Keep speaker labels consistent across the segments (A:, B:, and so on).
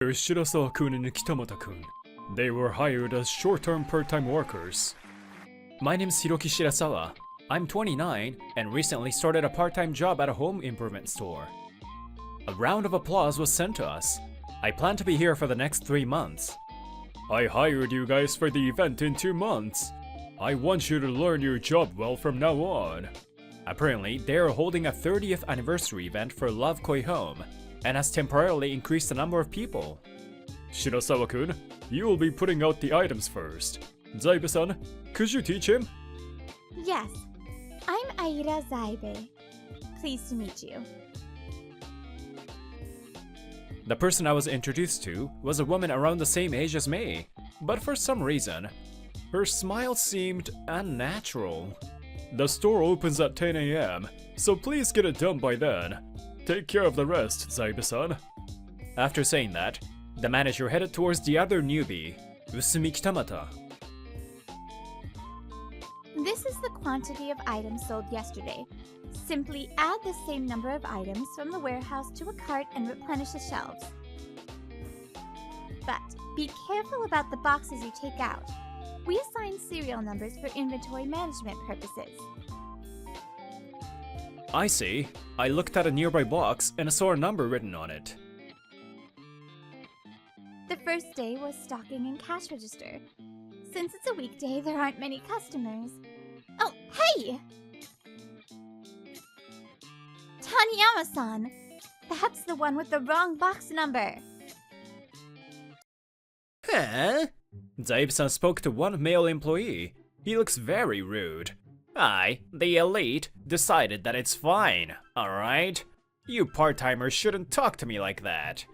A: Here's Shirasawa-kun and Kitamata-kun. They were hired as short-term part-time workers. My name's Hiroki Shirasawa. I'm 29 and recently started a part-time job at a home improvement store. A round of applause was sent to us. I plan to be here for the next 3 months. I hired you guys for the event in 2 months. I want you to learn your job well from now on. Apparently, they are holding a 30th anniversary event for Love Koi Home, and has temporarily increased the number of people. Shirasawa-kun, you will be putting out the items first. Zaibe-san, could you teach him?
B: Yes, I'm Aira Zaibe. Pleased to meet you.
A: The person I was introduced to was a woman around the same age as me, but for some reason, her smile seemed unnatural. The store opens at 10 AM, so please get it done by then. Take care of the rest, Zaibe-san. After saying that, the manager headed towards the other newbie, Usumi Kitamata.
B: This is the quantity of items sold yesterday. Simply add the same number of items from the warehouse to a cart and replenish the shelves. But be careful about the boxes you take out. We assign serial numbers for inventory management purposes.
A: I see. I looked at a nearby box and saw a number written on it.
B: The first day was stocking and cash register. Since it's a weekday, there aren't many customers. Oh, hey! Taniyama-san! That's the one with the wrong box number.
A: Huh? Zaibe-san spoke to one male employee. He looks very rude. I, the elite, decided that it's fine, alright? You part-timers shouldn't talk to me like that.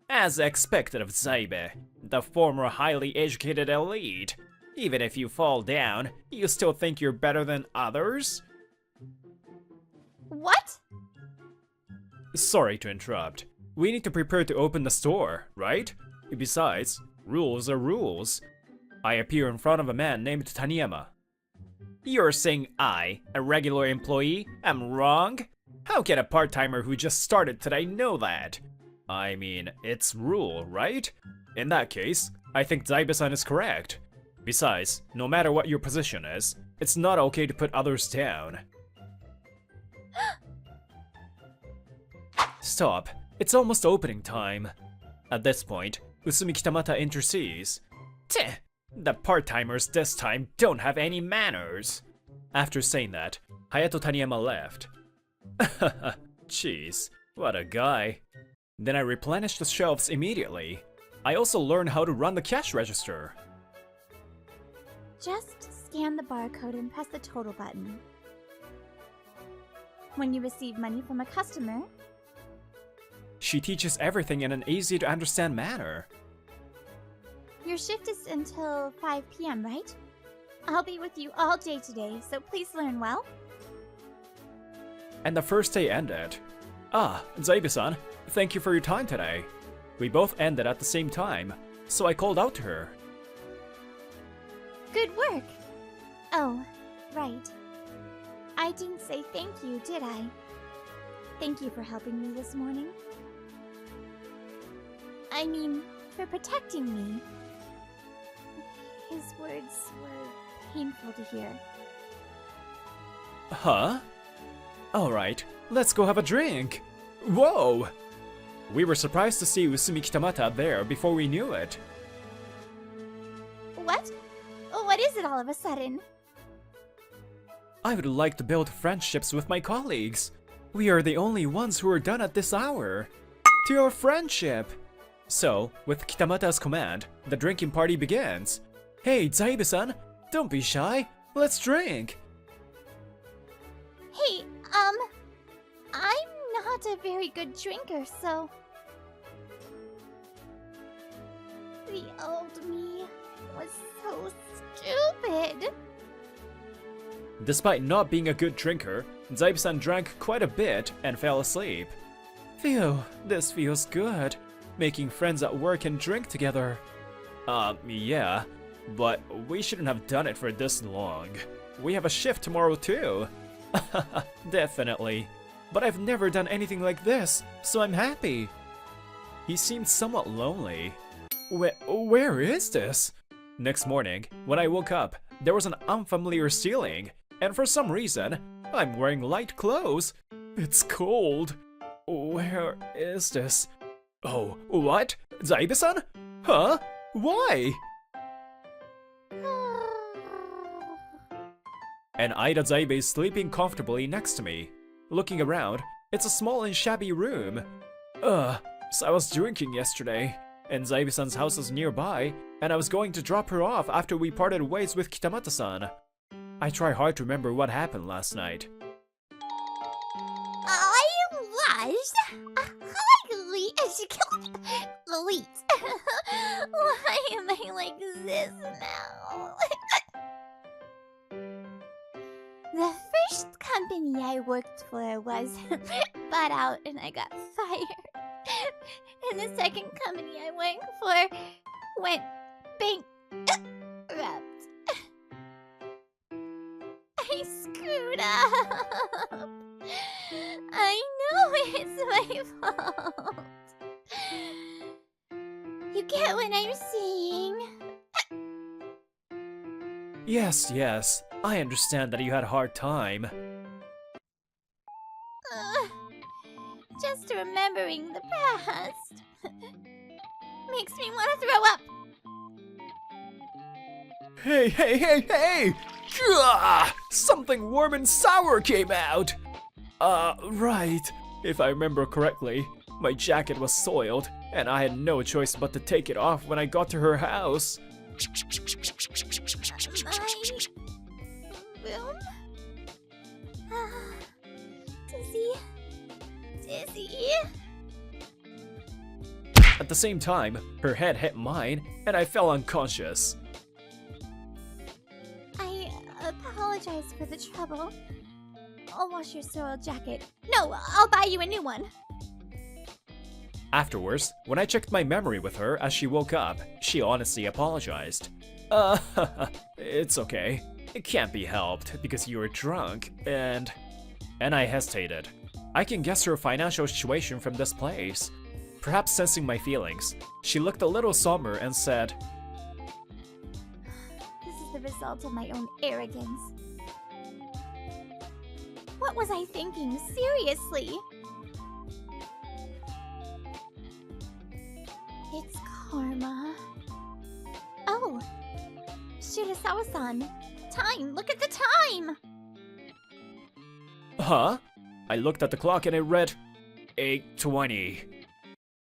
A: As expected of Zaibe, the former highly educated elite, even if you fall down, you still think you're better than others?
B: What?
A: Sorry to interrupt. We need to prepare to open the store, right? Besides, rules are rules. I appear in front of a man named Taniyama. You're saying I, a regular employee, am wrong? How can a part-timer who just started today know that? I mean, it's rule, right? In that case, I think Zaibe-san is correct. Besides, no matter what your position is, it's not okay to put others down. Stop. It's almost opening time. At this point, Usumi Kitamata intercedes. Tch! The part-timers this time don't have any manners. After saying that, Hayato Taniyama left. Jeez, what a guy. Then I replenished the shelves immediately. I also learned how to run the cash register.
B: Just scan the barcode and press the total button. When you receive money from a customer...
A: She teaches everything in an easy-to-understand manner.
B: Your shift is until 5 PM, right? I'll be with you all day today, so please learn well.
A: And the first day ended. Ah, Zaibe-san, thank you for your time today. We both ended at the same time, so I called out to her.
B: Good work! Oh, right. I didn't say thank you, did I? Thank you for helping me this morning. I mean, for protecting me. His words were painful to hear.
A: Huh? Alright, let's go have a drink! Whoa! We were surprised to see Usumi Kitamata there before we knew it.
B: What? What is it all of a sudden?
A: I would like to build friendships with my colleagues. We are the only ones who are done at this hour. To your friendship! So, with Kitamata's command, the drinking party begins. Hey, Zaibe-san, don't be shy. Let's drink.
B: Hey, I'm not a very good drinker, so... The old me was so stupid.
A: Despite not being a good drinker, Zaibe-san drank quite a bit and fell asleep. Phew, this feels good. Making friends at work and drink together. Yeah, but we shouldn't have done it for this long. We have a shift tomorrow too. Definitely. But I've never done anything like this, so I'm happy. He seemed somewhat lonely. Where is this? Next morning, when I woke up, there was an unfamiliar ceiling, and for some reason, I'm wearing light clothes. It's cold. Where is this? Oh, what? Zaibe-san? Huh? Why? And Ida Zaibe is sleeping comfortably next to me. Looking around, it's a small and shabby room. So I was drinking yesterday, and Zaibe-san's house is nearby, and I was going to drop her off after we parted ways with Kitamata-san. I try hard to remember what happened last night.
B: I was highly elite. Why am I like this now? The first company I worked for was bought out and I got fired. And the second company I worked for went bankrupt. I screwed up. I know it's my fault. You get what I'm saying?
A: Yes, I understand that you had a hard time.
B: Just remembering the past makes me want to throw up.
A: Hey! Gah! Something warm and sour came out! Right. If I remember correctly, my jacket was soiled, and I had no choice but to take it off when I got to her house.
B: My room? Dizzy.
A: At the same time, her head hit mine, and I fell unconscious.
B: I apologize for the trouble. I'll wash your soiled jacket. No, I'll buy you a new one.
A: Afterwards, when I checked my memory with her as she woke up, she honestly apologized. It's okay. It can't be helped because you were drunk, and I hesitated. I can guess her financial situation from this place. Perhaps sensing my feelings, she looked a little somber and said,
B: This is the result of my own arrogance. What was I thinking? Seriously? It's karma. Oh! Shirasawa-san! Time! Look at the time!
A: Huh? I looked at the clock and it read 8:20.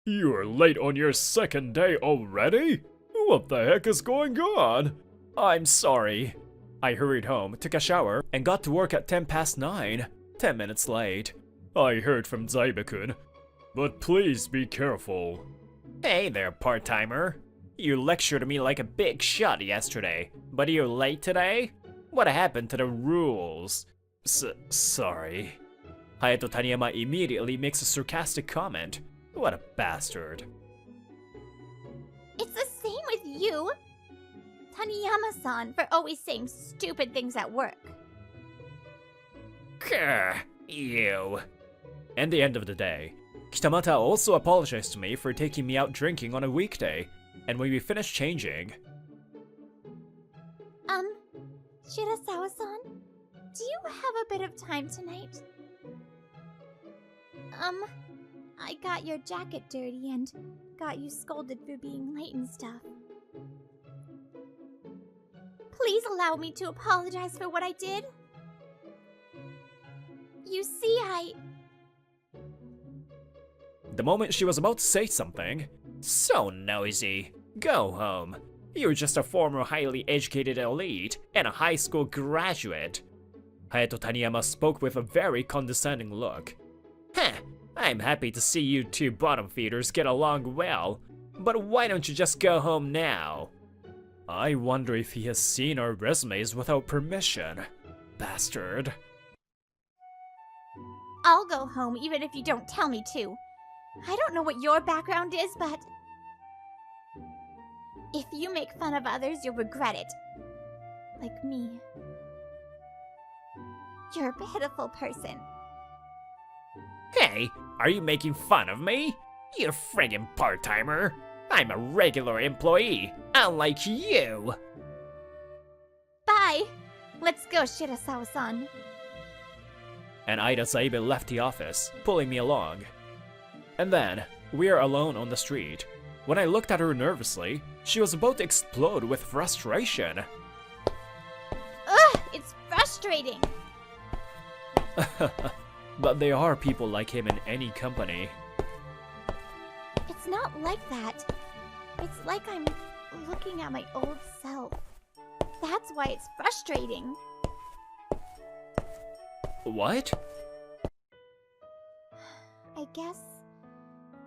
A: You're late on your second day already? What the heck is going on? I'm sorry. I hurried home, took a shower, and got to work at 9:10, 10 minutes late. I heard from Zaibe-kun, but please be careful. Hey there, part-timer. You lectured me like a big shot yesterday, but you're late today? What happened to the rules? Sorry. Hayato Taniyama immediately makes a sarcastic comment. What a bastard.
B: It's the same with you! Taniyama-san for always saying stupid things at work.
A: Grr, you. At the end of the day, Kitamata also apologized to me for taking me out drinking on a weekday, and when we finished changing...
B: Shirasawa-san? Do you have a bit of time tonight? I got your jacket dirty and got you scolded for being late and stuff. Please allow me to apologize for what I did. You see,
A: The moment she was about to say something, so noisy. Go home. You're just a former highly educated elite and a high school graduate. Hayato Taniyama spoke with a very condescending look. Heh, I'm happy to see you two bottom feeders get along well, but why don't you just go home now? I wonder if he has seen our resumes without permission. Bastard.
B: I'll go home even if you don't tell me to. I don't know what your background is, but if you make fun of others, you'll regret it. Like me. You're a pitiful person.
A: Hey, are you making fun of me? You friggin' part-timer! I'm a regular employee, unlike you!
B: Bye! Let's go, Shirasawa-san.
A: And Ida Zaibe left the office, pulling me along. And then, we are alone on the street. When I looked at her nervously, she was about to explode with frustration.
B: Ugh! It's frustrating!
A: But there are people like him in any company.
B: It's not like that. It's like I'm looking at my old self. That's why it's frustrating.
A: What?
B: I guess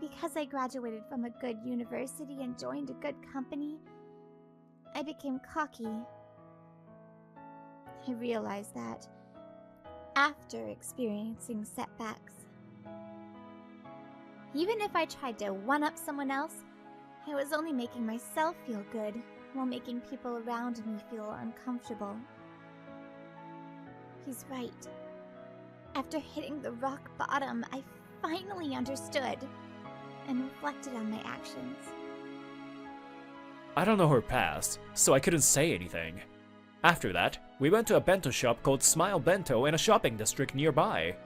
B: because I graduated from a good university and joined a good company, I became cocky. I realized that after experiencing setbacks. Even if I tried to one-up someone else, I was only making myself feel good while making people around me feel uncomfortable. He's right. After hitting the rock bottom, I finally understood and reflected on my actions.
A: I don't know her past, so I couldn't say anything. After that, we went to a bento shop called Smile Bento in a shopping district nearby.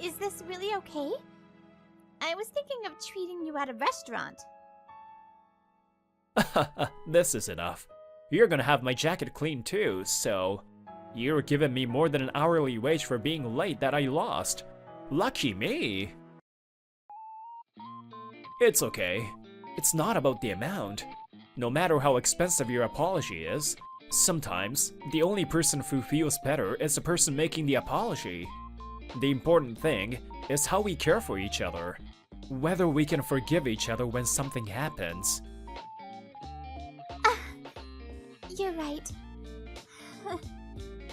B: Is this really okay? I was thinking of treating you at a restaurant.
A: This is enough. You're gonna have my jacket cleaned too, so... You're giving me more than an hourly wage for being late that I lost. Lucky me! It's okay. It's not about the amount. No matter how expensive your apology is, sometimes the only person who feels better is the person making the apology. The important thing is how we care for each other. Whether we can forgive each other when something happens.
B: You're right.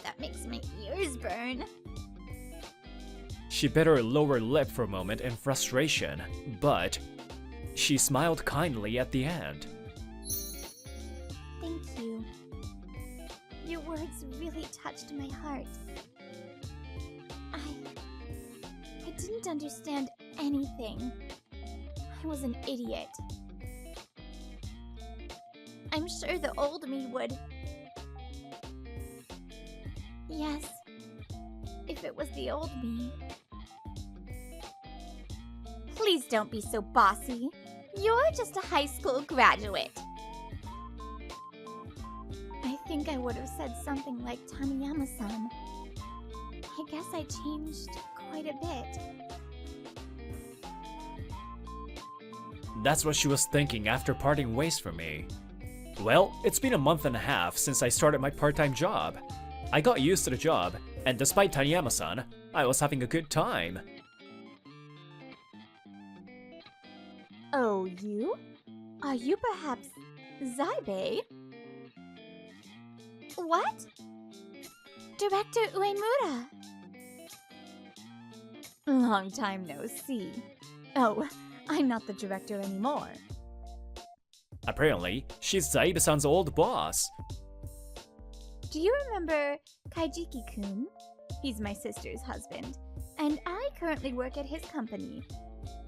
B: That makes my ears burn.
A: She bit her lower lip for a moment in frustration, but she smiled kindly at the end.
B: Thank you. Your words really touched my heart. I didn't understand anything. I was an idiot. I'm sure the old me would. Yes, if it was the old me. Please don't be so bossy. You're just a high school graduate. I think I would have said something like Taniyama-san. I guess I changed quite a bit.
A: That's what she was thinking after parting ways from me. Well, it's been a month and a half since I started my part-time job. I got used to the job, and despite Taniyama-san, I was having a good time.
B: Oh, you? Are you perhaps Zaibe? What? Director Uemura? Long time no see. Oh, I'm not the director anymore.
A: Apparently, she's Zaibe-san's old boss.
B: Do you remember Kaijiki-kun? He's my sister's husband, and I currently work at his company.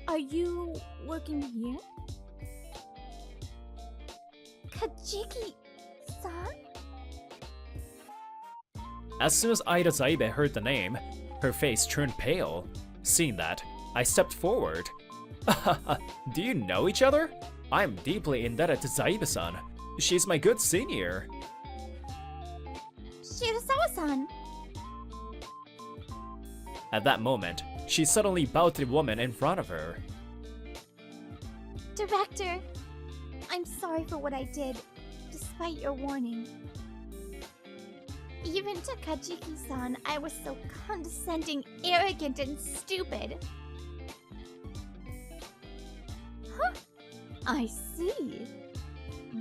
B: Are you working here? Kaijiki-san?
A: As soon as Ida Zaibe heard the name, her face turned pale. Seeing that, I stepped forward. Do you know each other? I'm deeply indebted to Zaibe-san. She's my good senior.
B: Shirasawa-san!
A: At that moment, she suddenly bowed to the woman in front of her.
B: Director, I'm sorry for what I did, despite your warning. Even to Kaijiki-san, I was so condescending, arrogant, and stupid. Huh? I see.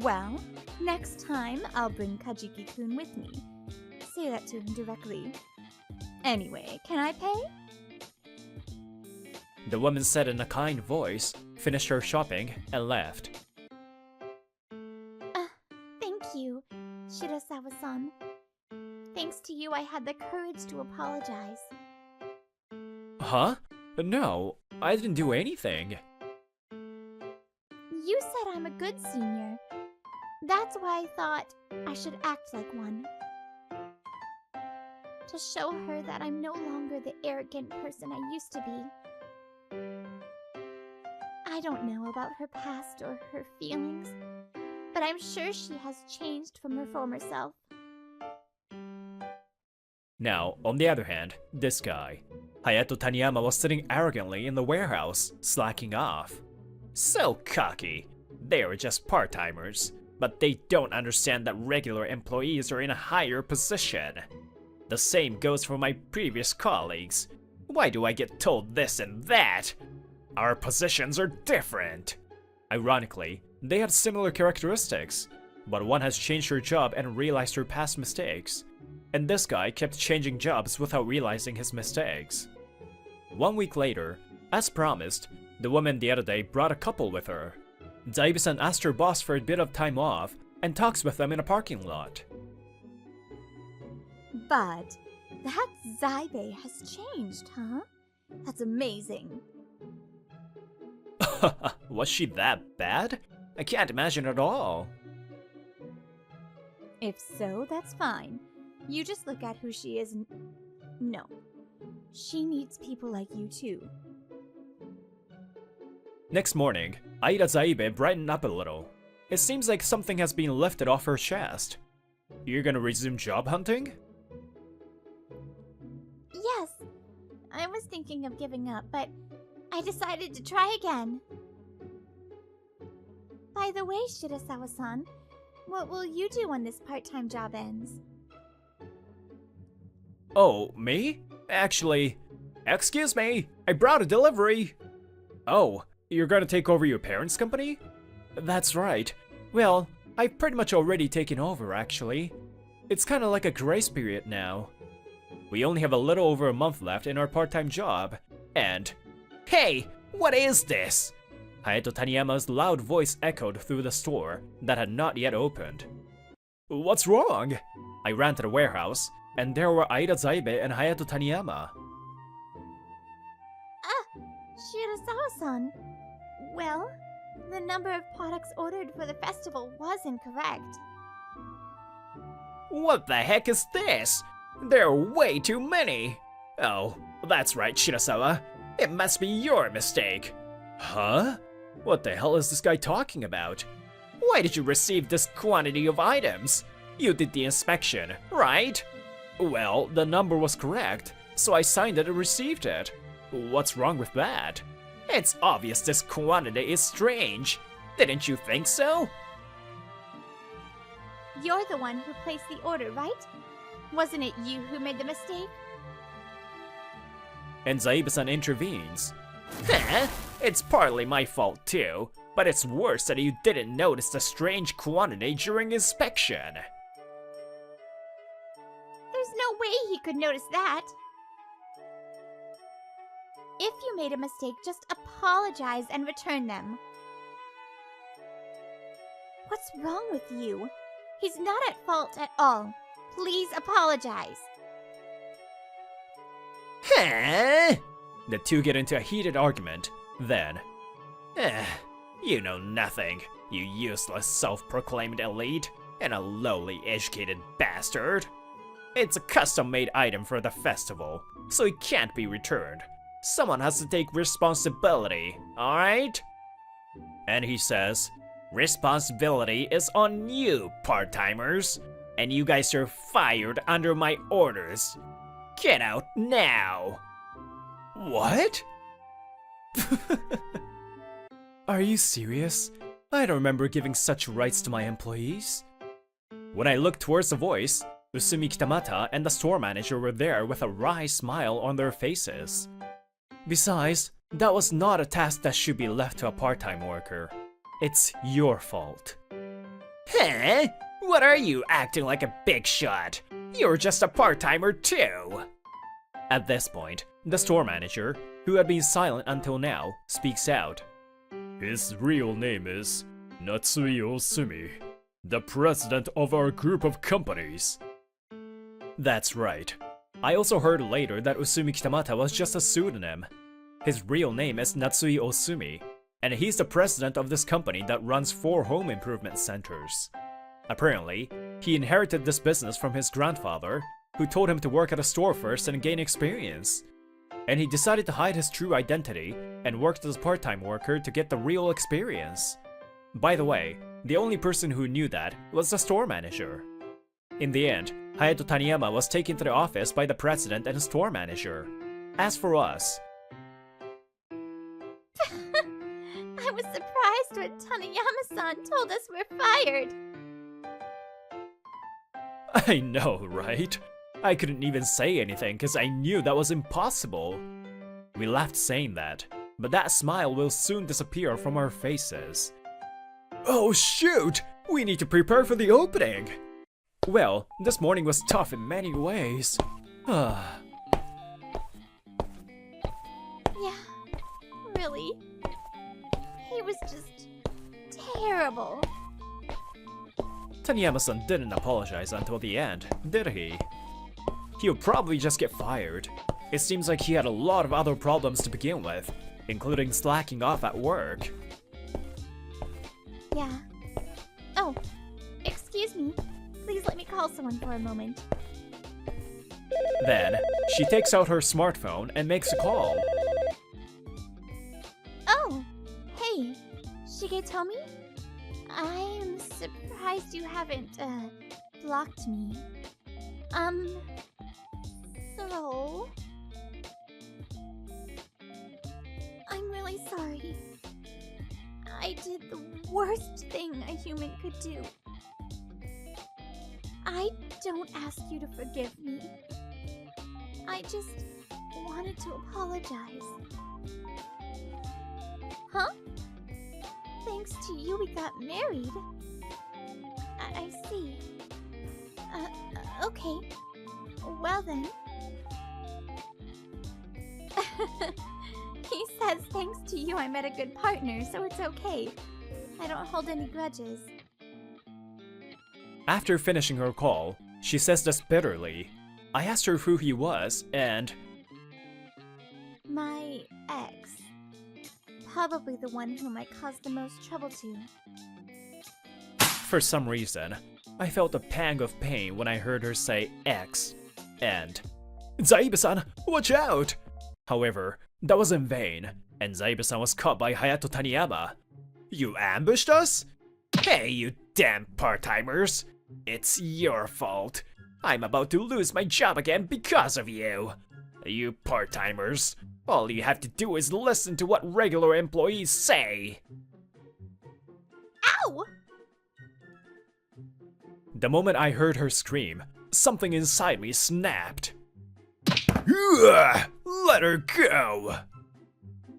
B: Well, next time I'll bring Kaijiki-kun with me. Say that to him directly. Anyway, can I pay?
A: The woman said in a kind voice, finished her shopping, and left.
B: Thank you, Shirasawa-san. Thanks to you, I had the courage to apologize.
A: Huh? No, I didn't do anything.
B: You said I'm a good senior. That's why I thought I should act like one. To show her that I'm no longer the arrogant person I used to be. I don't know about her past or her feelings, but I'm sure she has changed from her former self.
A: Now, on the other hand, this guy. Hayato Taniyama was sitting arrogantly in the warehouse, slacking off. So cocky. They are just part-timers, but they don't understand that regular employees are in a higher position. The same goes for my previous colleagues. Why do I get told this and that? Our positions are different. Ironically, they had similar characteristics, but one has changed her job and realized her past mistakes, and this guy kept changing jobs without realizing his mistakes. 1 week later, as promised, the woman the other day brought a couple with her. Zaibe-san asked her boss for a bit of time off and talks with them in a parking lot.
B: But that Zaibe has changed, huh? That's amazing.
A: Was she that bad? I can't imagine at all.
B: If so, that's fine. You just look at who she is and... No. She needs people like you too.
A: Next morning, Aida Zaibe brightened up a little. It seems like something has been lifted off her chest. You're gonna resume job hunting?
B: Yes. I was thinking of giving up, but I decided to try again. By the way, Shirasawa-san, what will you do when this part-time job ends?
A: Oh, me? Actually, excuse me, I brought a delivery! Oh, you're gonna take over your parents' company? That's right. Well, I've pretty much already taken over, actually. It's kinda like a grace period now. We only have a little over a month left in our part-time job, and... Hey! What is this? Hayato Taniyama's loud voice echoed through the store that had not yet opened. What's wrong? I ran to the warehouse, and there were Aida Zaibe and Hayato Taniyama.
B: Shirasawa-san. Well, the number of products ordered for the festival was incorrect.
A: What the heck is this? There are way too many! Oh, that's right, Shirasawa. It must be your mistake. Huh? What the hell is this guy talking about? Why did you receive this quantity of items? You did the inspection, right? Well, the number was correct, so I signed it and received it. What's wrong with that? It's obvious this quantity is strange. Didn't you think so?
B: You're the one who placed the order, right? Wasn't it you who made the mistake?
A: And Zaibe-san intervenes. Heh, it's partly my fault too, but it's worse that you didn't notice the strange quantity during inspection.
B: There's no way he could notice that. If you made a mistake, just apologize and return them. What's wrong with you? He's not at fault at all. Please apologize.
A: Huh? The two get into a heated argument. Then, you know nothing, you useless self-proclaimed elite, and a lowly educated bastard. It's a custom-made item for the festival, so it can't be returned. Someone has to take responsibility, alright? And he says, responsibility is on you, part-timers, and you guys are fired under my orders. Get out now! What? Are you serious? I don't remember giving such rights to my employees. When I looked towards the voice, Usumi Kitamata and the store manager were there with a wry smile on their faces. Besides, that was not a task that should be left to a part-time worker. It's your fault. Huh? What are you acting like a big shot? You're just a part-timer too! At this point, the store manager, who had been silent until now, speaks out. His real name is Natsui Osumi, the president of our group of companies. That's right. I also heard later that Usumi Kitamata was just a pseudonym. His real name is Natsui Osumi, and he's the president of this company that runs 4 home improvement centers. Apparently, he inherited this business from his grandfather, who told him to work at a store first and gain experience. And he decided to hide his true identity and worked as a part-time worker to get the real experience. By the way, the only person who knew that was the store manager. In the end, Hayato Taniyama was taken to the office by the president and store manager. As for us,
B: I was surprised when Taniyama-san told us we're fired.
A: I know, right? I couldn't even say anything because I knew that was impossible. We laughed saying that, but that smile will soon disappear from our faces. Oh shoot! We need to prepare for the opening! Well, this morning was tough in many ways.
B: Yeah, really? He was just terrible.
A: Taniyama-san didn't apologize until the end, did he? He'll probably just get fired. It seems like he had a lot of other problems to begin with, including slacking off at work.
B: Yeah. Oh, excuse me. Please let me call someone for a moment.
A: Then, she takes out her smartphone and makes a call.
B: Oh, hey, Shigetomi? I'm surprised you haven't, blocked me. So... I'm really sorry. I did the worst thing a human could do. I don't ask you to forgive me. I just wanted to apologize. Huh? Thanks to you, we got married. I see. Okay. Well then. He says thanks to you I met a good partner, so it's okay. I don't hold any grudges.
A: After finishing her call, she says this bitterly. I asked her who he was, and...
B: My ex. Probably the one whom I caused the most trouble to.
A: For some reason, I felt a pang of pain when I heard her say ex, and... Zaibe-san, watch out! However, that was in vain, and Zaibe-san was caught by Hayato Taniyama. You ambushed us? Hey, you damn part-timers! It's your fault. I'm about to lose my job again because of you. You part-timers, all you have to do is listen to what regular employees say.
B: Ow!
A: The moment I heard her scream, something inside me snapped. Ugh, let her go!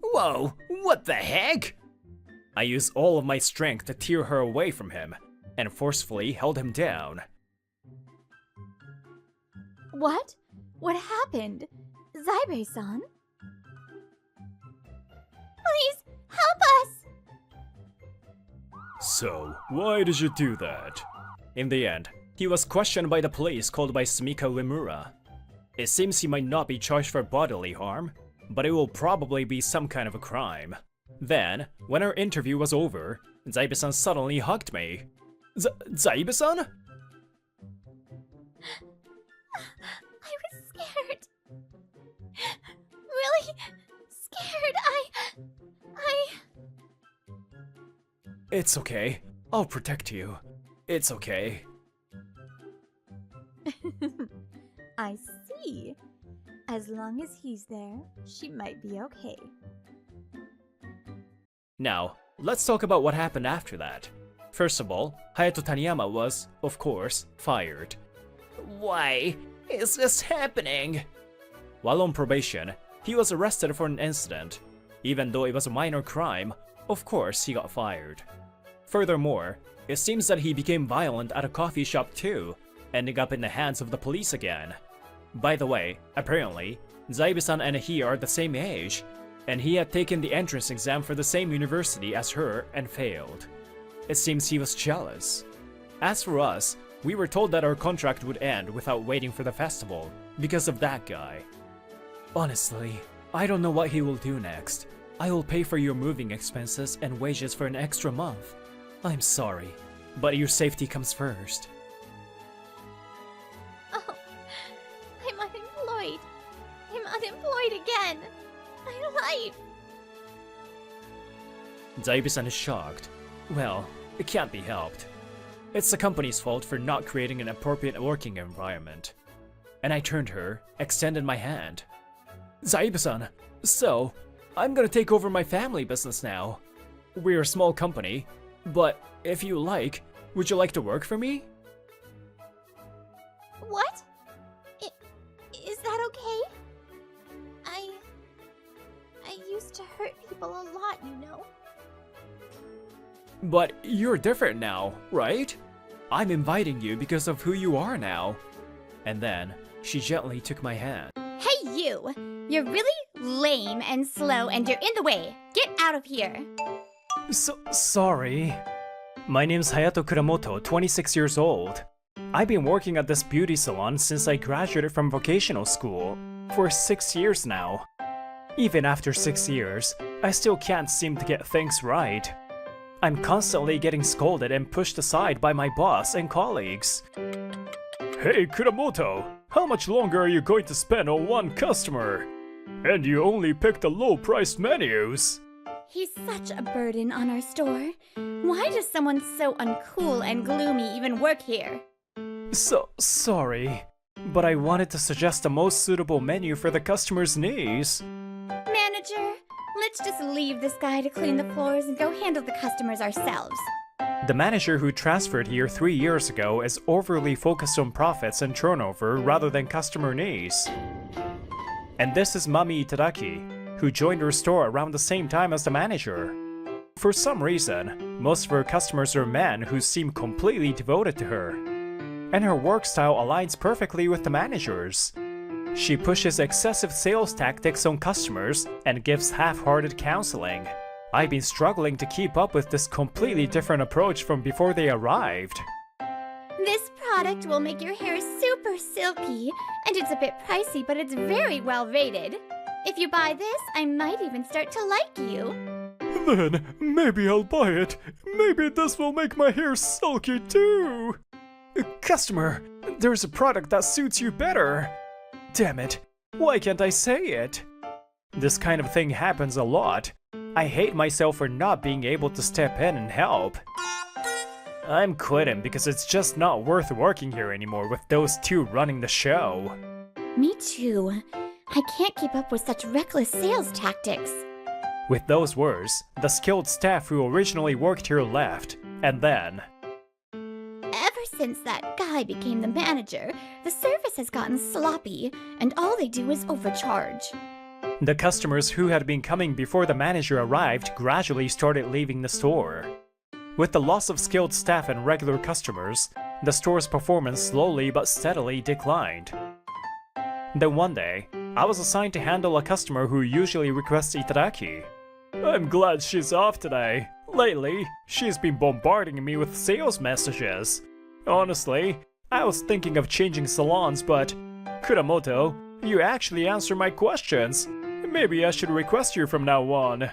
A: Whoa, what the heck? I used all of my strength to tear her away from him, and forcefully held him down.
B: What? What happened? Zaibe-san? Please, help us!
A: So, why did you do that? In the end, he was questioned by the police called by Sumika Uemura. It seems he might not be charged for bodily harm, but it will probably be some kind of a crime. Then, when our interview was over, Zaibe-san suddenly hugged me. Zaibe-san?
B: I was scared. Really scared.
A: It's okay. I'll protect you. It's okay.
B: I see. As long as he's there, she might be okay.
A: Now, let's talk about what happened after that. First of all, Hayato Taniyama was, of course, fired. Why is this happening? While on probation, he was arrested for an incident. Even though it was a minor crime, of course he got fired. Furthermore, it seems that he became violent at a coffee shop too, ending up in the hands of the police again. By the way, apparently, Zaibe-san and he are the same age, and he had taken the entrance exam for the same university as her and failed. It seems he was jealous. As for us, we were told that our contract would end without waiting for the festival, because of that guy. Honestly, I don't know what he will do next. I will pay for your moving expenses and wages for an extra month. I'm sorry, but your safety comes first.
B: Oh, I'm unemployed. I'm unemployed again. My life.
A: Zaebi-san is shocked. Well, it can't be helped. It's the company's fault for not creating an appropriate working environment. And I turned her, extended my hand. Zaebi-san, so, I'm gonna take over my family business now. We're a small company, but if you like, would you like to work for me?
B: What? Is that okay? I used to hurt people a lot, you know.
A: But you're different now, right? I'm inviting you because of who you are now. And then, she gently took my hand.
B: Hey you! You're really lame and slow and you're in the way. Get out of here.
A: Sorry. My name's Hayato Kuramoto, 26 years old. I've been working at this beauty salon since I graduated from vocational school, for 6 years now. Even after 6 years, I still can't seem to get things right. I'm constantly getting scolded and pushed aside by my boss and colleagues. Hey Kuramoto, how much longer are you going to spend on one customer? And you only pick the low-priced menus.
B: He's such a burden on our store. Why does someone so uncool and gloomy even work here?
A: Sorry, but I wanted to suggest the most suitable menu for the customer's needs.
B: Manager, let's just leave this guy to clean the floors and go handle the customers ourselves.
A: The manager who transferred here 3 years ago is overly focused on profits and turnover rather than customer needs. And this is Mami Itadaki, who joined her store around the same time as the manager. For some reason, most of her customers are men who seem completely devoted to her. And her work style aligns perfectly with the manager's. She pushes excessive sales tactics on customers and gives half-hearted counseling. I've been struggling to keep up with this completely different approach from before they arrived.
B: This product will make your hair super silky, and it's a bit pricey, but it's very well rated. If you buy this, I might even start to like you.
A: Then, maybe I'll buy it. Maybe this will make my hair silky too. Customer, there's a product that suits you better. Damn it, why can't I say it? This kind of thing happens a lot. I hate myself for not being able to step in and help. I'm quitting because it's just not worth working here anymore with those two running the show.
B: Me too. I can't keep up with such reckless sales tactics.
A: With those words, the skilled staff who originally worked here left, and then...
B: Ever since that guy became the manager, the service has gotten sloppy, and all they do is overcharge.
A: The customers who had been coming before the manager arrived gradually started leaving the store. With the loss of skilled staff and regular customers, the store's performance slowly but steadily declined. Then one day, I was assigned to handle a customer who usually requests Itadaki. I'm glad she's off today. Lately, she's been bombarding me with sales messages. Honestly, I was thinking of changing salons, but Kuramoto, you actually answer my questions. Maybe I should request you from now on.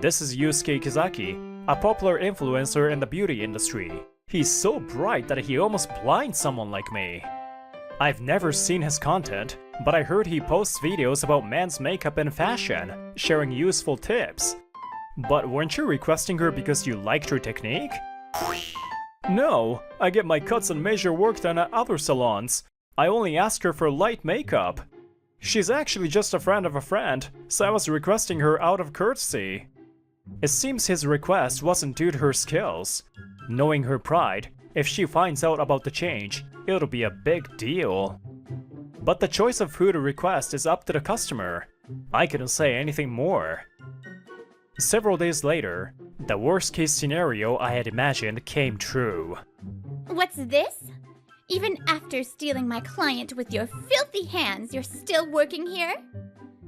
A: This is Yusuke Kizaki, a popular influencer in the beauty industry. He's so bright that he almost blinds someone like me. I've never seen his content, but I heard he posts videos about men's makeup and fashion, sharing useful tips. But weren't you requesting her because you liked her technique? No, I get my cuts and major work done at other salons. I only ask her for light makeup. She's actually just a friend of a friend, so I was requesting her out of courtesy. It seems his request wasn't due to her skills. Knowing her pride, if she finds out about the change, it'll be a big deal. But the choice of who to request is up to the customer. I couldn't say anything more. Several days later, the worst-case scenario I had imagined came true.
B: What's this? Even after stealing my client with your filthy hands, you're still working here?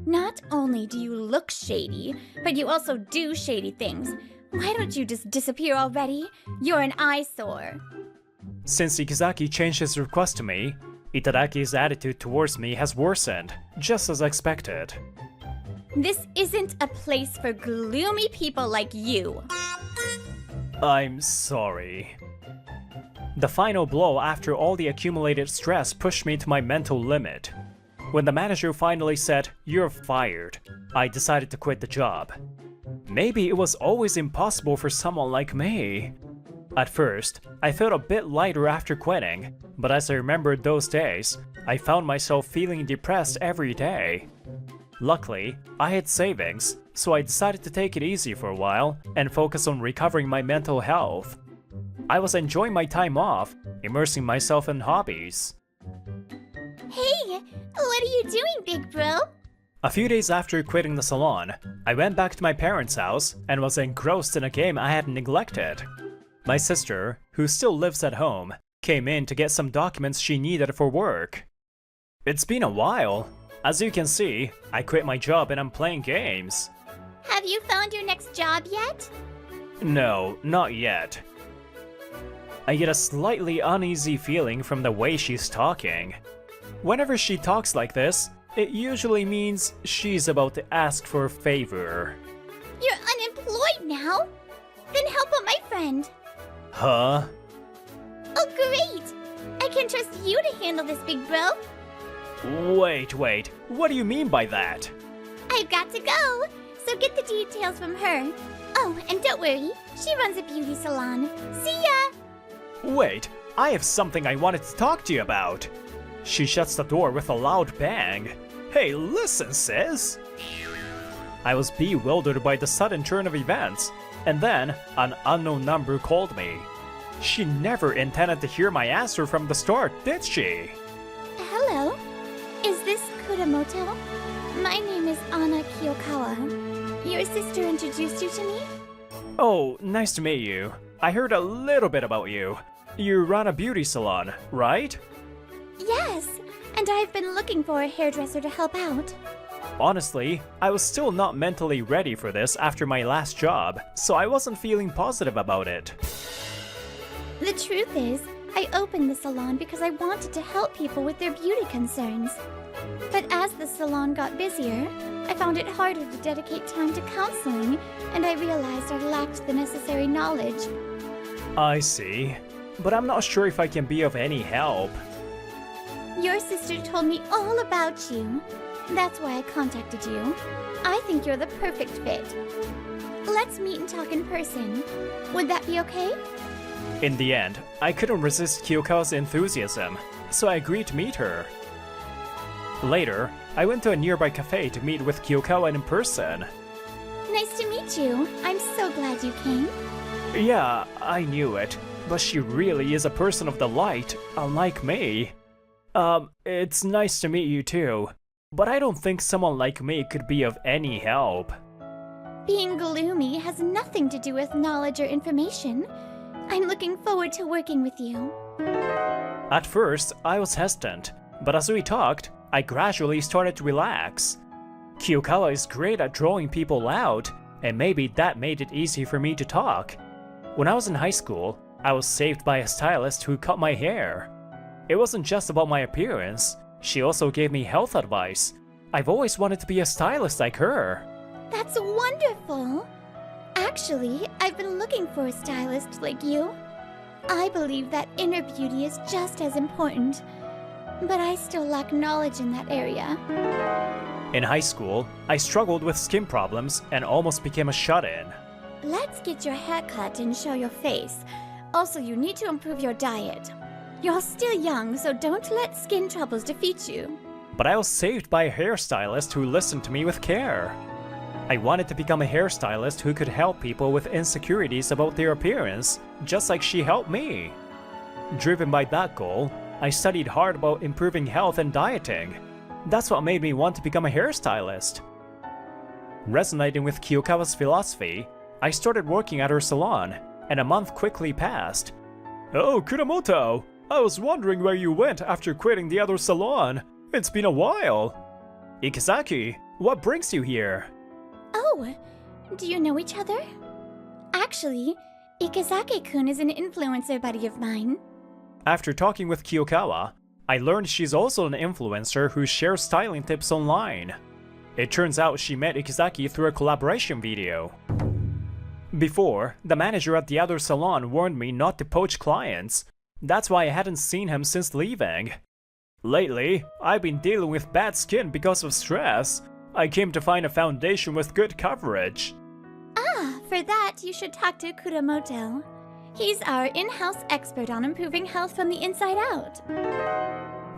B: Not only do you look shady, but you also do shady things. Why don't you just disappear already? You're an eyesore.
A: Since Ikizaki changed his request to me, Itadaki's attitude towards me has worsened, just as expected.
B: This isn't a place for gloomy people like you.
A: I'm sorry. The final blow after all the accumulated stress pushed me to my mental limit. When the manager finally said, "You're fired," I decided to quit the job. Maybe it was always impossible for someone like me. At first, I felt a bit lighter after quitting, but as I remembered those days, I found myself feeling depressed every day. Luckily, I had savings, so I decided to take it easy for a while and focus on recovering my mental health. I was enjoying my time off, immersing myself in hobbies.
B: Hey, what are you doing, big bro?
A: A few days after quitting the salon, I went back to my parents' house and was engrossed in a game I had neglected. My sister, who still lives at home, came in to get some documents she needed for work. It's been a while. As you can see, I quit my job and I'm playing games.
B: Have you found your next job yet?
A: No, not yet. I get a slightly uneasy feeling from the way she's talking. Whenever she talks like this, it usually means she's about to ask for a favor.
B: You're unemployed now? Then help out my friend.
A: Huh?
B: Oh, great! I can trust you to handle this, big bro.
A: Wait, what do you mean by that?
B: I've got to go, so get the details from her. Oh, and don't worry, she runs a beauty salon. See ya!
A: Wait, I have something I wanted to talk to you about. She shuts the door with a loud bang. Hey, listen, sis! I was bewildered by the sudden turn of events, and then an unknown number called me. She never intended to hear my answer from the start, did she?
B: Hello? Is this Kuramoto? My name is Anna Kiyokawa. Your sister introduced you to me?
A: Oh, nice to meet you. I heard a little bit about you. You run a beauty salon, right?
B: Yes, and I've been looking for a hairdresser to help out.
A: Honestly, I was still not mentally ready for this after my last job, so I wasn't feeling positive about it.
B: The truth is, I opened the salon because I wanted to help people with their beauty concerns. But as the salon got busier, I found it harder to dedicate time to counseling, and I realized I lacked the necessary knowledge.
A: I see, but I'm not sure if I can be of any help.
B: Your sister told me all about you. That's why I contacted you. I think you're the perfect fit. Let's meet and talk in person. Would that be okay?
A: In the end, I couldn't resist Kyokawa's enthusiasm, so I agreed to meet her. Later, I went to a nearby cafe to meet with Kyokawa in person.
B: Nice to meet you. I'm so glad you came.
A: Yeah, I knew it, but she really is a person of the light, unlike me. It's nice to meet you too, but I don't think someone like me could be of any help.
B: Being gloomy has nothing to do with knowledge or information. I'm looking forward to working with you.
A: At first, I was hesitant, but as we talked, I gradually started to relax. Kyokawa is great at drawing people out, and maybe that made it easy for me to talk. When I was in high school, I was saved by a stylist who cut my hair. It wasn't just about my appearance, she also gave me health advice. I've always wanted to be a stylist like her.
B: That's wonderful! Actually, I've been looking for a stylist like you. I believe that inner beauty is just as important, but I still lack knowledge in that area.
A: In high school, I struggled with skin problems and almost became a shut-in.
B: Let's get your hair cut and show your face. Also, you need to improve your diet. You're still young, so don't let skin troubles defeat you.
A: But I was saved by a hairstylist who listened to me with care. I wanted to become a hairstylist who could help people with insecurities about their appearance, just like she helped me. Driven by that goal, I studied hard about improving health and dieting. That's what made me want to become a hairstylist. Resonating with Kyokawa's philosophy, I started working at her salon, and a month quickly passed. Oh, Kuramoto! I was wondering where you went after quitting the other salon. It's been a while. Ikizaki, what brings you here?
B: Oh, do you know each other? Actually, Ikizaki-kun is an influencer buddy of mine.
A: After talking with Kyokawa, I learned she's also an influencer who shares styling tips online. It turns out she met Ikizaki through a collaboration video. Before, the manager at the other salon warned me not to poach clients. That's why I hadn't seen him since leaving. Lately, I've been dealing with bad skin because of stress. I came to find a foundation with good coverage.
B: Ah, for that, you should talk to Kuramoto. He's our in-house expert on improving health from the inside out.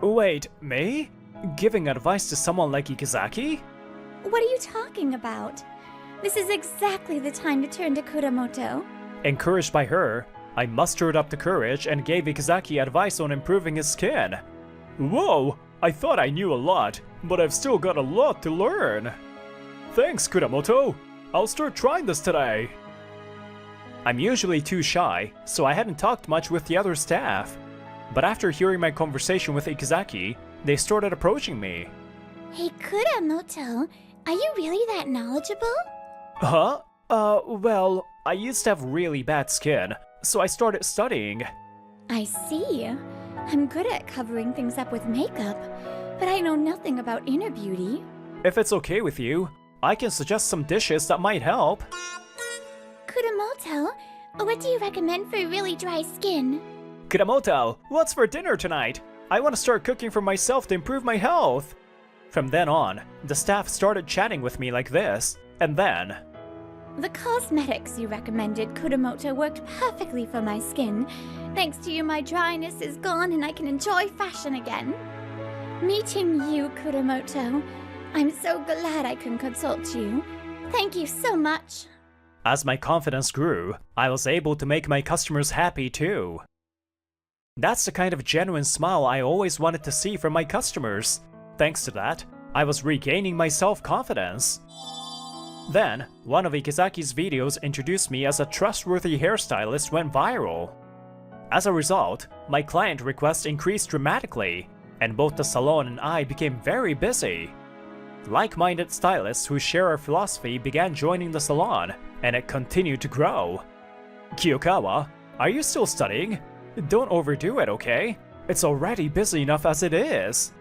A: Wait, me? Giving advice to someone like Ikizaki?
B: What are you talking about? This is exactly the time to turn to Kuramoto.
A: Encouraged by her, I mustered up the courage and gave Ikizaki advice on improving his skin. Whoa, I thought I knew a lot, but I've still got a lot to learn. Thanks, Kuramoto. I'll start trying this today. I'm usually too shy, so I hadn't talked much with the other staff. But after hearing my conversation with Ikizaki, they started approaching me.
B: Hey, Kuramoto, are you really that knowledgeable?
A: Huh? Well, I used to have really bad skin, so I started studying.
B: I see. I'm good at covering things up with makeup, but I know nothing about inner beauty.
A: If it's okay with you, I can suggest some dishes that might help.
B: Kuramoto, what do you recommend for really dry skin?
A: Kuramoto, what's for dinner tonight? I want to start cooking for myself to improve my health. From then on, the staff started chatting with me like this, and then...
B: The cosmetics you recommended, Kuramoto, worked perfectly for my skin. Thanks to you, my dryness is gone and I can enjoy fashion again. Meeting you, Kuramoto, I'm so glad I can consult you. Thank you so much.
A: As my confidence grew, I was able to make my customers happy too. That's the kind of genuine smile I always wanted to see from my customers. Thanks to that, I was regaining my self-confidence. Then, one of Ikizaki's videos introduced me as a trustworthy hairstylist went viral. As a result, my client requests increased dramatically, and both the salon and I became very busy. Like-minded stylists who share our philosophy began joining the salon, and it continued to grow. Kiyokawa, are you still studying? Don't overdo it, okay? It's already busy enough as it is.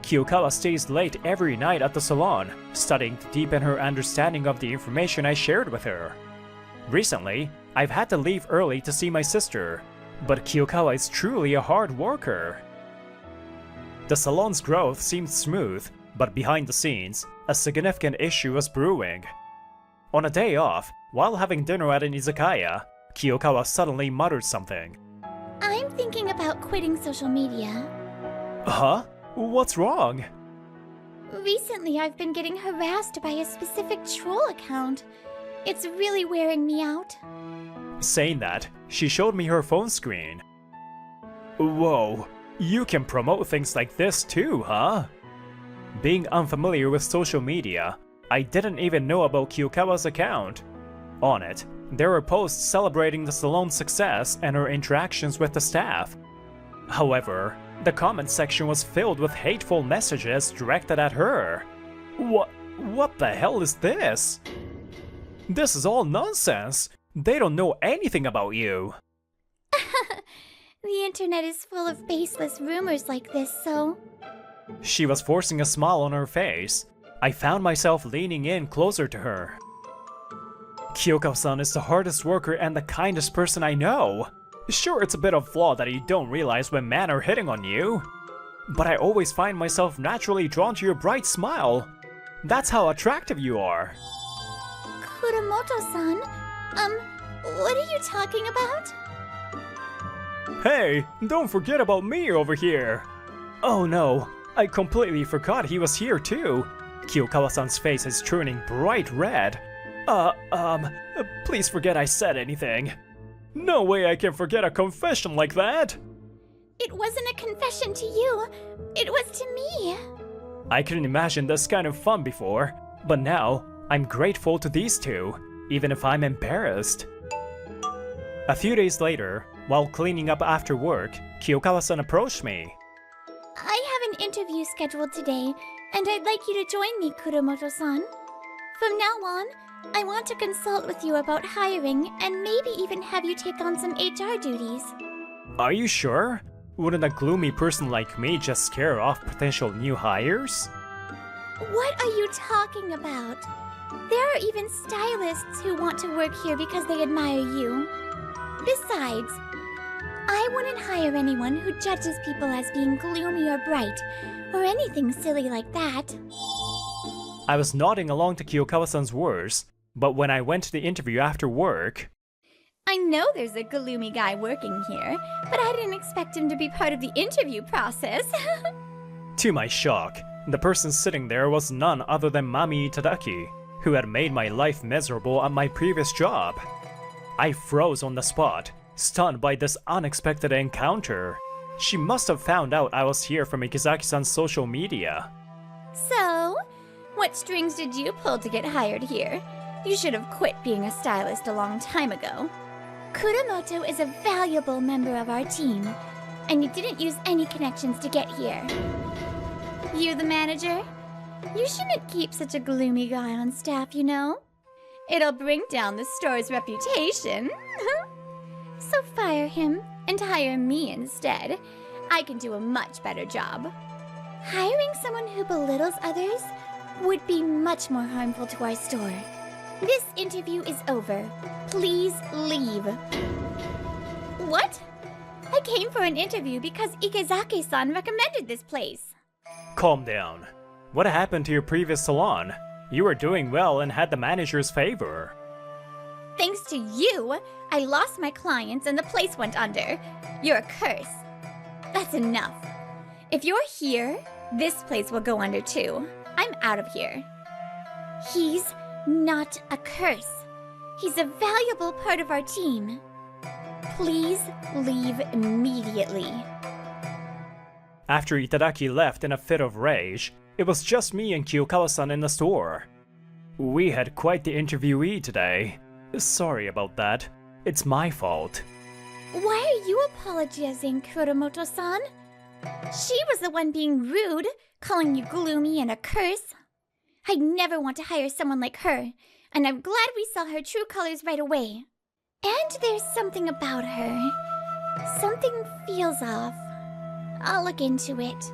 A: Kiyokawa stays late every night at the salon, studying to deepen her understanding of the information I shared with her. Recently, I've had to leave early to see my sister, but Kiyokawa is truly a hard worker. The salon's growth seemed smooth, but behind the scenes, a significant issue was brewing. On a day off, while having dinner at an izakaya, Kiyokawa suddenly muttered something.
B: I'm thinking about quitting social media.
A: Huh? What's wrong?
B: Recently, I've been getting harassed by a specific troll account. It's really wearing me out.
A: Saying that, she showed me her phone screen. Whoa, you can promote things like this too, huh? Being unfamiliar with social media, I didn't even know about Kiyokawa's account. On it, there were posts celebrating the salon's success and her interactions with the staff. However, the comment section was filled with hateful messages directed at her. What the hell is this? This is all nonsense. They don't know anything about you.
B: The internet is full of baseless rumors like this, so...
A: She was forcing a smile on her face. I found myself leaning in closer to her. Kyoko-san is the hardest worker and the kindest person I know. Sure, it's a bit of flaw that you don't realize when men are hitting on you. But I always find myself naturally drawn to your bright smile. That's how attractive you are.
B: Kuramoto-san, what are you talking about?
A: Hey, don't forget about me over here. Oh no, I completely forgot he was here too. Kiyokawa-san's face is turning bright red. Please forget I said anything. No way I can forget a confession like that!
B: It wasn't a confession to you, it was to me.
A: I couldn't imagine this kind of fun before, but now I'm grateful to these two, even if I'm embarrassed. A few days later, while cleaning up after work, Kiyokawa-san approached me.
B: I have an interview scheduled today, and I'd like you to join me, Kuramoto-san. From now on, I want to consult with you about hiring and maybe even have you take on some HR duties.
A: Are you sure? Wouldn't a gloomy person like me just scare off potential new hires?
B: What are you talking about? There are even stylists who want to work here because they admire you. Besides, I wouldn't hire anyone who judges people as being gloomy or bright, or anything silly like that.
A: I was nodding along to Kiyokawa-san's words, but when I went to the interview after work...
B: I know there's a gloomy guy working here, but I didn't expect him to be part of the interview process.
A: To my shock, the person sitting there was none other than Mami Itadaki, who had made my life miserable at my previous job. I froze on the spot, stunned by this unexpected encounter. She must have found out I was here from Ikizaki-san's social media.
B: So, what strings did you pull to get hired here? You should have quit being a stylist a long time ago. Kuramoto is a valuable member of our team, and you didn't use any connections to get here. You the manager? You shouldn't keep such a gloomy guy on staff, you know? It'll bring down the store's reputation. So fire him and hire me instead. I can do a much better job. Hiring someone who belittles others would be much more harmful to our store. This interview is over. Please leave. What? I came for an interview because Ikizaki-san recommended this place.
A: Calm down. What happened to your previous salon? You were doing well and had the manager's favor.
B: Thanks to you, I lost my clients and the place went under. You're a curse. That's enough. If you're here, this place will go under too. I'm out of here. He's not a curse. He's a valuable part of our team. Please leave immediately.
A: After Itadaki left in a fit of rage, it was just me and Kiyokawa-san in the store. We had quite the interviewee today. Sorry about that. It's my fault.
B: Why are you apologizing, Kuramoto-san? She was the one being rude, calling you gloomy and a curse. I'd never want to hire someone like her, and I'm glad we saw her true colors right away. And there's something about her. Something feels off. I'll look into it.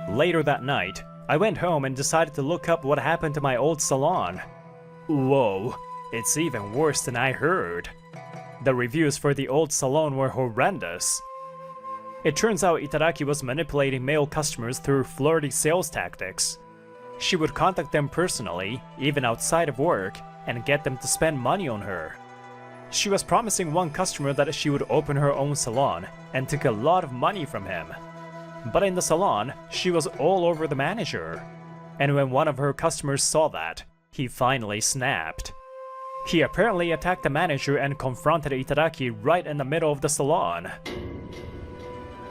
A: Later that night, I went home and decided to look up what happened to my old salon. Whoa, it's even worse than I heard. The reviews for the old salon were horrendous. It turns out Itadaki was manipulating male customers through flirty sales tactics. She would contact them personally, even outside of work, and get them to spend money on her. She was promising one customer that she would open her own salon, and took a lot of money from him. But in the salon, she was all over the manager. And when one of her customers saw that, he finally snapped. He apparently attacked the manager and confronted Itadaki right in the middle of the salon.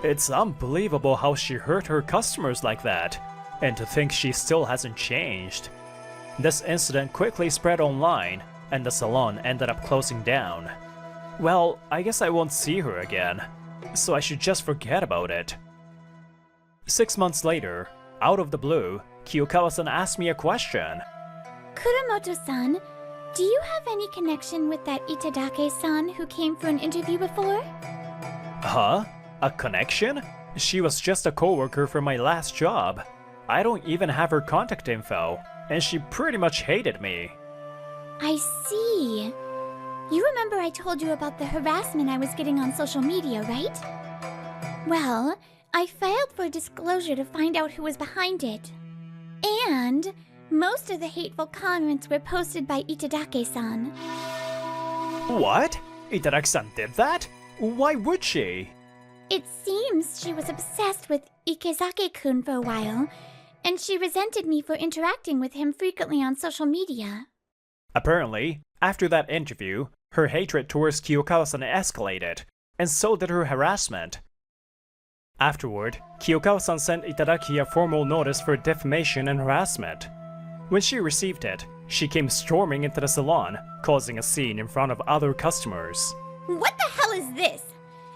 A: It's unbelievable how she hurt her customers like that, and to think she still hasn't changed. This incident quickly spread online, and the salon ended up closing down. Well, I guess I won't see her again, so I should just forget about it. 6 months later, out of the blue, Kiyokawa-san asked me a question.
B: Kuramoto-san, do you have any connection with that Itadaki-san who came for an interview before?
A: Huh? A connection? She was just a coworker from my last job. I don't even have her contact info, and she pretty much hated me.
B: I see. You remember I told you about the harassment I was getting on social media, right? Well, I filed for disclosure to find out who was behind it. And most of the hateful comments were posted by Itadaki-san.
A: What? Itadaki-san did that? Why would she?
B: It seems she was obsessed with Ikizaki-kun for a while, and she resented me for interacting with him frequently on social media.
A: Apparently, after that interview, her hatred towards Kiyokawa-san escalated, and so did her harassment. Afterward, Kiyokawa-san sent Itadaki a formal notice for defamation and harassment. When she received it, she came storming into the salon, causing a scene in front of other customers.
B: What the hell is this?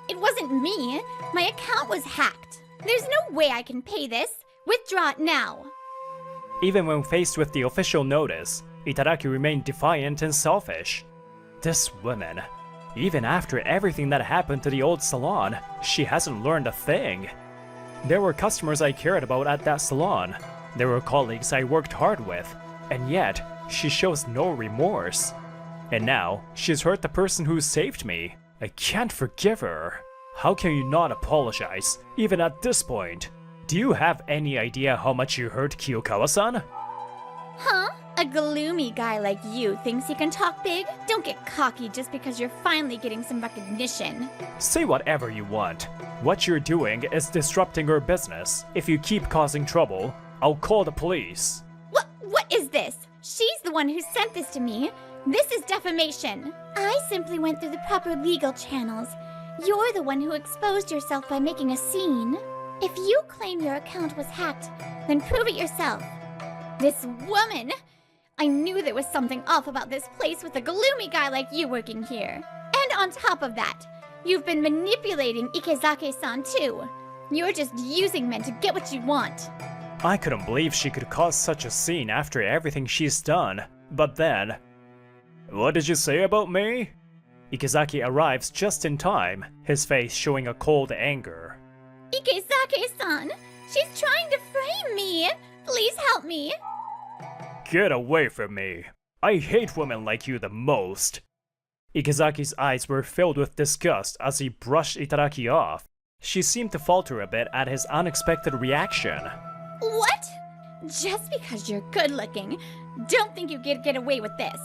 B: It wasn't me. My account was hacked. There's no way I can pay this. Withdraw it now.
A: Even when faced with the official notice, Itadaki remained defiant and selfish. This woman, even after everything that happened to the old salon, she hasn't learned a thing. There were customers I cared about at that salon, They were colleagues I worked hard with, and yet she shows no remorse. And now she's hurt the person who saved me. I can't forgive her. How can you not apologize, even at this point? Do you have any idea how much you hurt Kiyokawa-san?
B: Huh? A gloomy guy like you thinks he can talk big? Don't get cocky just because you're finally getting some recognition.
A: Say whatever you want. What you're doing is disrupting her business. If you keep causing trouble, I'll call the police.
B: What is this? She's the one who sent this to me. This is defamation. I simply went through the proper legal channels. You're the one who exposed yourself by making a scene. If you claim your account was hacked, then prove it yourself. This woman! I knew there was something off about this place with a gloomy guy like you working here. And on top of that, you've been manipulating Ikezake-san too. You're just using men to get what you want.
A: I couldn't believe she could cause such a scene after everything she's done. But then... What did you say about me? Ikezaki arrives just in time, his face showing a cold anger.
B: Ikezake-san! She's trying to frame me! Please help me!
A: Get away from me! I hate women like you the most! Ikezaki's eyes were filled with disgust as he brushed Itadaki off. She seemed to falter a bit at his unexpected reaction.
B: What? Just because you're good looking, don't think you get away with this.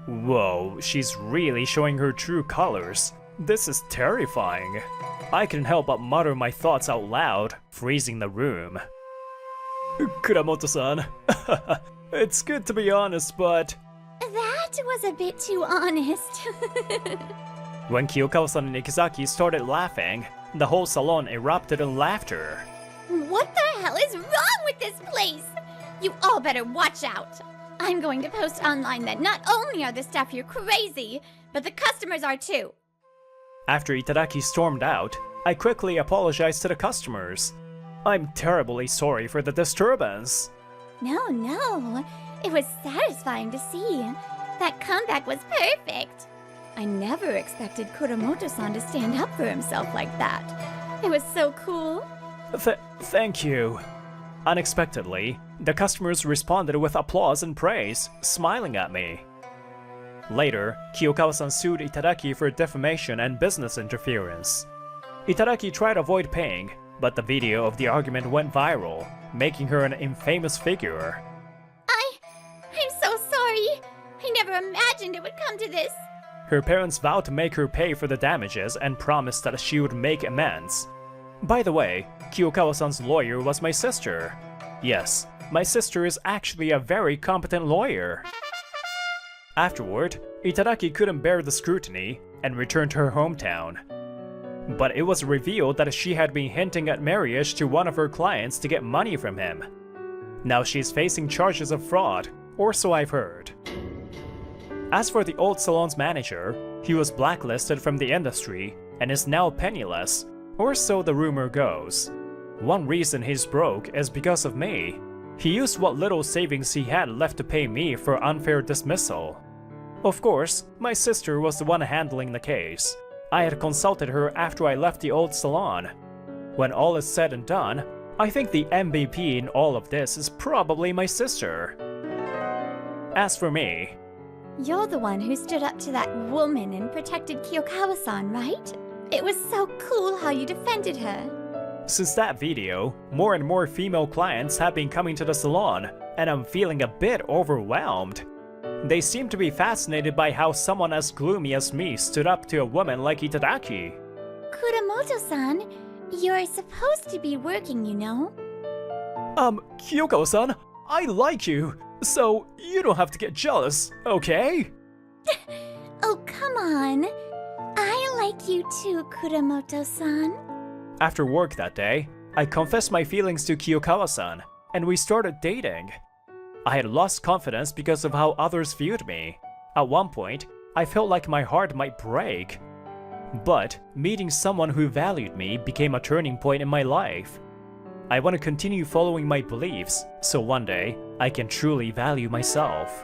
A: Whoa, she's really showing her true colors. This is terrifying. I couldn't help but mutter my thoughts out loud, freezing the room. Kuramoto-san, it's good to be honest, but...
B: That was a bit too honest.
A: When Kiyokawa-san and Ikezaki started laughing, the whole salon erupted in laughter.
B: What the hell is wrong with this place? You all better watch out. I'm going to post online that not only are the staff here crazy, but the customers are too.
A: After Itadaki stormed out, I quickly apologized to the customers. I'm terribly sorry for the disturbance.
B: No. It was satisfying to see. That comeback was perfect. I never expected Kuramoto-san to stand up for himself like that. It was so cool.
A: Thank you. Unexpectedly, the customers responded with applause and praise, smiling at me. Later, Kiyokawa-san sued Itadaki for defamation and business interference. Itadaki tried to avoid paying, but the video of the argument went viral, making her an infamous figure.
B: I'm so sorry. I never imagined it would come to this.
A: Her parents vowed to make her pay for the damages and promised that she would make amends. By the way, Kiyokawa-san's lawyer was my sister. Yes, my sister is actually a very competent lawyer. Afterward, Itadaki couldn't bear the scrutiny and returned to her hometown. But it was revealed that she had been hinting at marriage to one of her clients to get money from him. Now she's facing charges of fraud, or so I've heard. As for the old salon's manager, he was blacklisted from the industry and is now penniless, or so the rumor goes. One reason he's broke is because of me. He used what little savings he had left to pay me for unfair dismissal. Of course, my sister was the one handling the case. I had consulted her after I left the old salon. When all is said and done, I think the MVP in all of this is probably my sister. As for me...
B: You're the one who stood up to that woman and protected Kiyokawa-san, right? It was so cool how you defended her.
A: Since that video, more and more female clients have been coming to the salon, and I'm feeling a bit overwhelmed. They seem to be fascinated by how someone as gloomy as me stood up to a woman like Itadaki.
B: Kuramoto-san, you're supposed to be working, you know?
A: Kyoko-san, I like you, so you don't have to get jealous, okay?
B: Oh, come on. I like you too, Kuramoto-san.
A: After work that day, I confessed my feelings to Kiyokawa-san, and we started dating. I had lost confidence because of how others viewed me. At one point, I felt like my heart might break. But meeting someone who valued me became a turning point in my life. I want to continue following my beliefs, so one day I can truly value myself.